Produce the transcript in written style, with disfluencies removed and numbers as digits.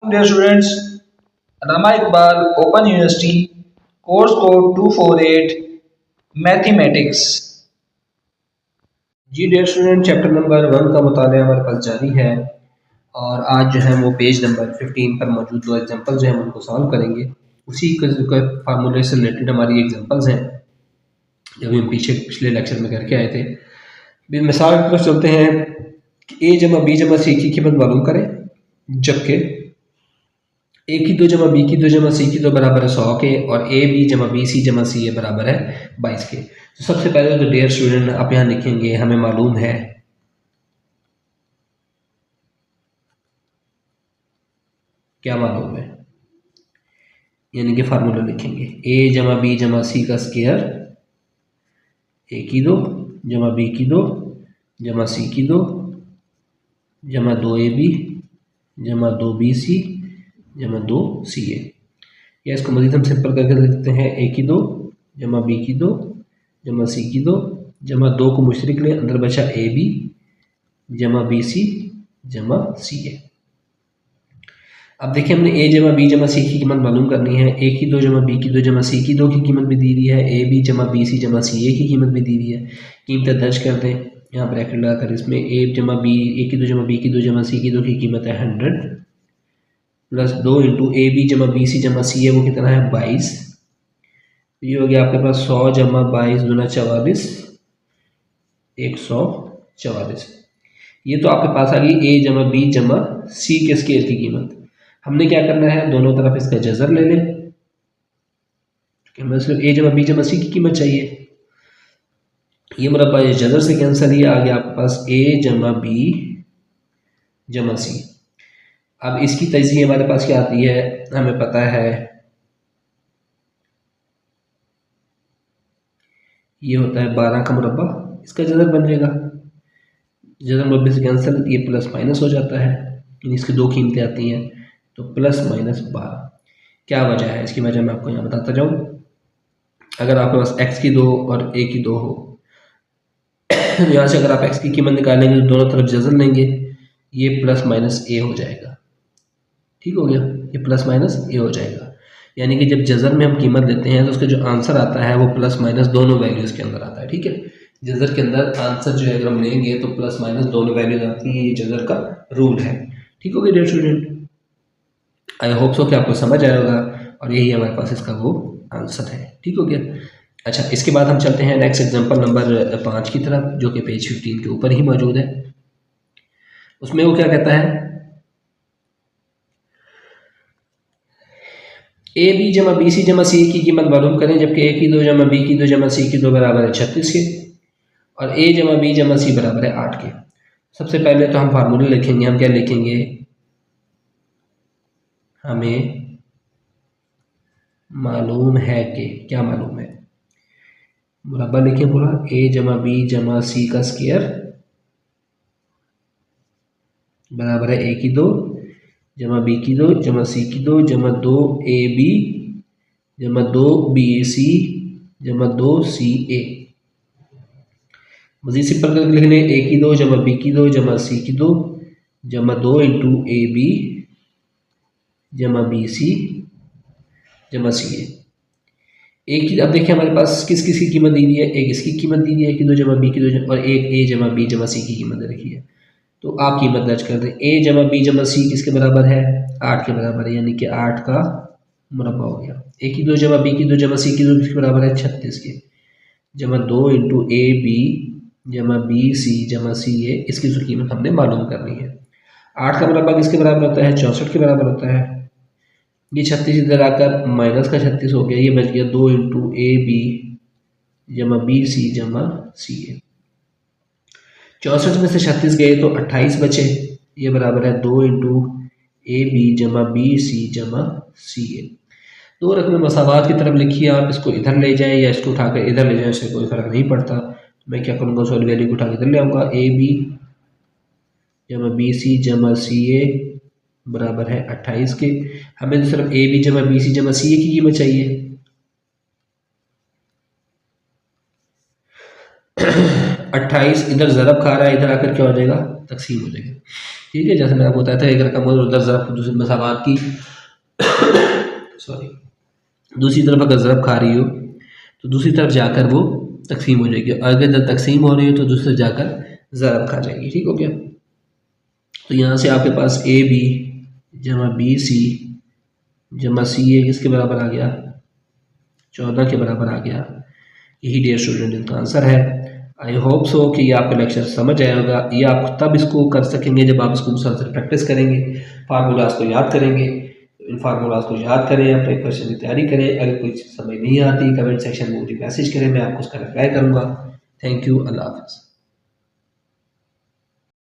Dear students, Rama Iqbal Open University, course code 248, Mathematics. जी dear student, chapter number 1 का मुताला हमारे पास जारी है और आज जो है वो पेज नंबर 15 पर मौजूद दो एग्जांपल्स जो हैं उनको सॉल्व करेंगे। उसी के फार्मूले से रिलेटेड हमारी एग्जांपल्स हैं जब हम पिछले लेक्चर में करके आए थे। मिसाल की तरफ चलते हैं कि a जमा b जमा c की कीमत मालूम करें, जबकि a की 2 जमा b की 2 जमा c की 2 बराबर है 100 के और a b जमा b c जमा c a बराबर है 22 के। तो सबसे पहले तो डियर स्टूडेंट आप यहाँ लिखेंगे हमें मालूम है क्या मालूम है, यानी कि फार्मूला लिखेंगे a जमा b जमा c का स्क्वायर a की 2 जमा b की 2 जमा c की 2 जमा 2ab जमा 2bc जमा 2ca। या इसको मज़ीद हम सिंपल करके लिखते हैं a की 2 जमा b की 2 जमा c की 2 जमा 2 को मुशरिक लें, अंदर बचा ab जमा bc जमा ca। अब देखिए हमने a जमा b जमा c की कीमत मालूम करनी है। a की 2 जमा b की 2 जमा c की 2 की कीमत भी दी हुई है, ab जमा bc जमा ca की कीमत भी दी हुई है। कीमतें दर्ज कर दें यहाँ ब्रैकेट लगाकर। इसमें a जमा b a की 2 जमा b की 2 जमा c की 2 की कीमत है 100 प्लस 2 इंटू ए बी जमा बी सी जमा सी है वो कितना है 22। ये हो गया आपके पास 100 जमा 22 दूना 44 144। ये तो आपके पास आ गई ए जमा बी जमा सी के स्केल की कीमत। हमने क्या करना है, दोनों तरफ इसका जजर ले लें। हमें सिर्फ ए जमा बी जमा सी की कीमत चाहिए। ये मुरब्बा ये जजर से कैंसिल, ये आ गया आपके पास ए जमा बी जमा सी। अब इसकी तजज़ीह हमारे पास क्या आती है, हमें पता है ये होता है 12 का मुरब्बा, इसका जज़र बन जाएगा। जज़र मुरब्बे से कैंसिल, ये प्लस माइनस हो जाता है, इसकी दो कीमतें आती हैं तो प्लस माइनस 12। क्या वजह है, इसकी वजह मैं आपको यहाँ बताता जाऊँ। अगर आपके पास x की 2 और a की 2 हो यहाँ से अगर आप x की कीमत निकालेंगे तो दोनों तरफ जज़र लेंगे, ये प्लस माइनस a हो जाएगा। ठीक हो गया, ये प्लस माइनस ए हो जाएगा। यानी कि जब जज़र में हम कीमत लेते हैं तो उसका जो आंसर आता है वो प्लस माइनस दोनों वैल्यूज़ के अंदर आता है। ठीक है, जज़र के अंदर आंसर जो है अगर हम लेंगे तो प्लस माइनस दोनों वैल्यूज आती हैं, ये जज़र का रूल है। ठीक हो गया dear student, I hope so कि आपको समझ आया होगा और यही हमारे पास इसका वो आंसर है। ठीक हो गया। अच्छा, इसके बाद हम चलते हैं नेक्स्ट एग्जाम्पल नंबर 5 की तरफ, जो कि पेज 15 के ऊपर ही मौजूद है। उसमें वो क्या कहता है, ए बी जमा बी सी जमा सी की कीमत मालूम करें, जबकि ए की 2 जमा बी की 2 जमा सी की 2 बराबर है 36 के और ए जमा बी जमा सी बराबर है 8 के। सबसे पहले तो हम फार्मूले लिखेंगे। हम क्या लिखेंगे, हमें मालूम है कि, क्या मालूम है, मुरब्बा लिखें पूरा, ए जमा बी जमा सी का स्क्वायर बराबर है ए की 2 जमा बी की 2 जमा सी की 2 जमा 2 ए बी जमा 2 बी सी जमा 2 सी ए। मज़ीद सिंपल करके लिख लें, ए की 2 जमा बी की 2 जमा सी की 2 जमा 2 इंटू ए बी जमा बी सी जमा सी ए। एक की, अब देखिए हमारे पास किस किस की कीमत दी हुई है, एक इसकी कीमत दी हुई है ए की 2 जमा बी की 2 और एक ए जमा बी जमा सी की कीमत रखी है। तो आप कीमत दर्ज कर दें। ए जमा बी जमा सी किसके बराबर है, 8 के बराबर है, यानी कि 8 का मुरब्बा हो गया। ए की 2 जमा बी की 2 जमा सी की 2 किसके बराबर है, 36 के, जमा 2 इंटू ए बी जमा बी सी जमा सी ए। इसकी जो कीमत हमने मालूम करनी है। 8 का मुरब्बा किसके बराबर होता है, 64 के बराबर होता है। ये 36 इधर आकर माइनस का 36 हो गया, ये बच गया 2 इंटू ए बी जमा बी सी जमा सी ए। 64 में से 36 गए तो 28 बचे, ये बराबर है 2 इंटू ए बी जमा बी सी जमा सी ए। दो रकम मसावात की तरफ लिखिए, आप इसको इधर ले जाएं या इसको उठाकर इधर ले जाएं, इससे कोई फ़र्क नहीं पड़ता। मैं क्या करूँगा, सॉरी वैल्यू को उठा के इधर ले आऊँगा। ए बी जमा बी सी जमा सी ए बराबर है 28 के। हमें तो सिर्फ ए बी जमा बी सी जमा सी ए की कीमत चाहिए। 28 इधर ज़रब खा रहा है, इधर आकर क्या हो जाएगा, तकसीम हो जाएगा। ठीक है, जैसे मैंने आपको बताया था एक रकम और उधर ज़रफ़ दूसरी मसावात की सॉरी दूसरी तरफ अगर ज़रफ़ खा रही हो तो दूसरी तरफ जाकर वो तकसीम हो जाएगी, अगर जब तकसीम हो रही हो तो दूसरी तरफ जाकर ज़रफ़ खा जाएगी। ठीक हो गया। तो यहाँ से आपके पास ए बी जमा बी सी जमा सी ए किसके बराबर आ गया, 14 के बराबर आ गया। यही डियर स्टूडेंट इनका आंसर है। आई होप सो कि ये आपका लेक्चर समझ आया होगा। ये आप तब इसको कर सकेंगे जब आप इसको मुसलसल प्रैक्टिस करेंगे, फार्मूलाज को याद करेंगे। इन फार्मूलाज को याद करें, अपने क्वेश्चन की तैयारी करें। अगर कोई समझ नहीं आती कमेंट सेक्शन में मुझे मैसेज करें, मैं आपको उसका रिप्लाई करूँगा। थैंक यू, अल्लाह हाफ़िज़।